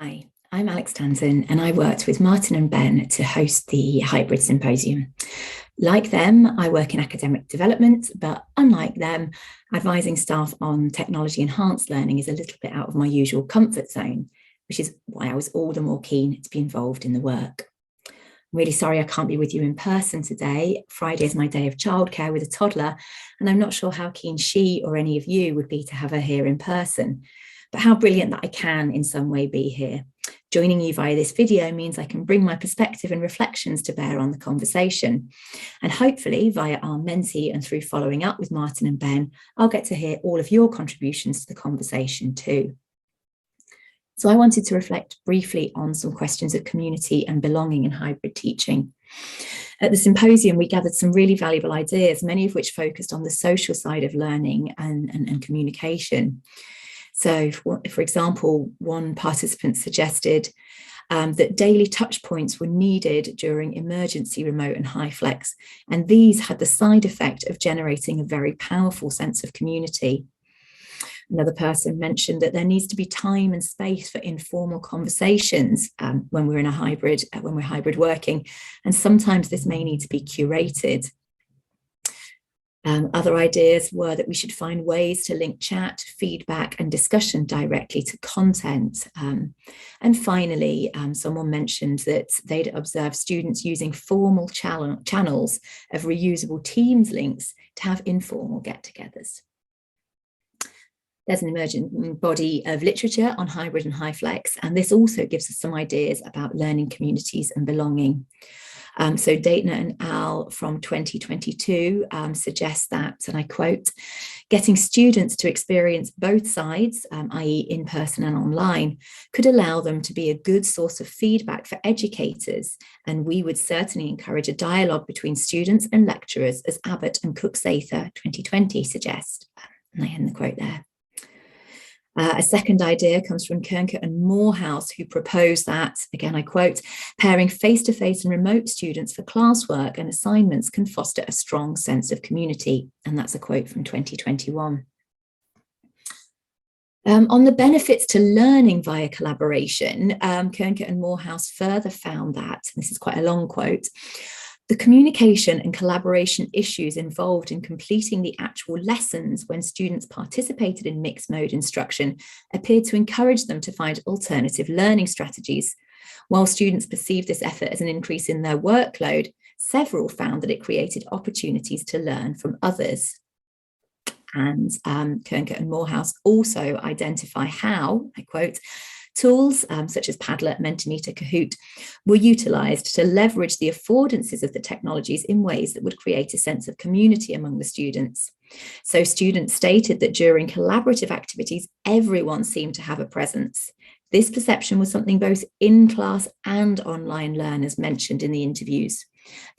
Hi, I'm Alex Standen, and I worked with Martin and Ben to host the hybrid symposium. Like them, I work in academic development, but unlike them, advising staff on technology enhanced learning is a little bit out of my usual comfort zone, which is why I was all the more keen to be involved in the work. I'm really sorry I can't be with you in person today. Friday is my day of childcare with a toddler, and I'm not sure how keen she or any of you would be to have her here in person, but how brilliant that I can in some way be here. Joining you via this video means I can bring my perspective and reflections to bear on the conversation. And hopefully via our Menti and through following up with Martin and Ben, I'll get to hear all of your contributions to the conversation too. So I wanted to reflect briefly on some questions of community and belonging in hybrid teaching. At the symposium, we gathered some really valuable ideas, many of which focused on the social side of learning and communication. So, for example, one participant suggested that daily touch points were needed during emergency remote and hyflex, and these had the side effect of generating a very powerful sense of community. Another person mentioned that there needs to be time and space for informal conversations when we're hybrid working, and sometimes this may need to be curated. Other ideas were that we should find ways to link chat, feedback, and discussion directly to content. And finally, someone mentioned that they'd observed students using formal channels of reusable Teams links to have informal get-togethers. There's an emerging body of literature on hybrid and hyflex, and this also gives us some ideas about learning communities and belonging. So Daytner and Al from 2022 suggest that, and I quote, getting students to experience both sides, i.e. in person and online, could allow them to be a good source of feedback for educators, and we would certainly encourage a dialogue between students and lecturers, as Abbott and Cook-Sather 2020 suggest. And I end the quote there. A second idea comes from Kernke and Morehouse, who propose that, again I quote, pairing face-to-face and remote students for classwork and assignments can foster a strong sense of community. And that's a quote from 2021. On the benefits to learning via collaboration, Kernke and Morehouse further found that, this is quite a long quote, the communication and collaboration issues involved in completing the actual lessons when students participated in mixed mode instruction appeared to encourage them to find alternative learning strategies. While students perceived this effort as an increase in their workload, several found that it created opportunities to learn from others. And Kernke and Morehouse also identify how, I quote, tools such as Padlet, Mentimeter, Kahoot were utilised to leverage the affordances of the technologies in ways that would create a sense of community among the students. So students stated that during collaborative activities, everyone seemed to have a presence. This perception was something both in-class and online learners mentioned in the interviews,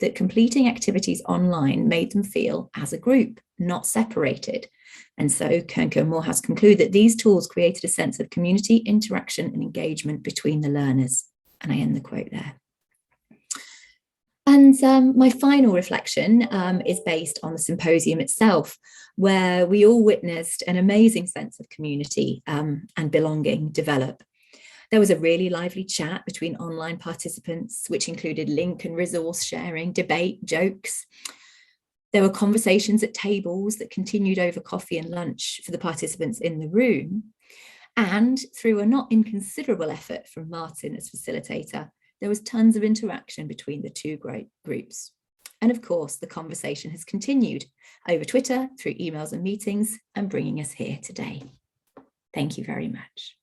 that completing activities online made them feel as a group, not separated. And so Kernke and Morehouse conclude that these tools created a sense of community, interaction, and engagement between the learners. And I end the quote there. And my final reflection is based on the symposium itself, where we all witnessed an amazing sense of community and belonging develop. There was a really lively chat between online participants, which included link and resource sharing, debate, jokes. There were conversations at tables that continued over coffee and lunch for the participants in the room. And through a not inconsiderable effort from Martin as facilitator, there was tons of interaction between the two groups. And of course, the conversation has continued over Twitter, through emails and meetings, and bringing us here today. Thank you very much.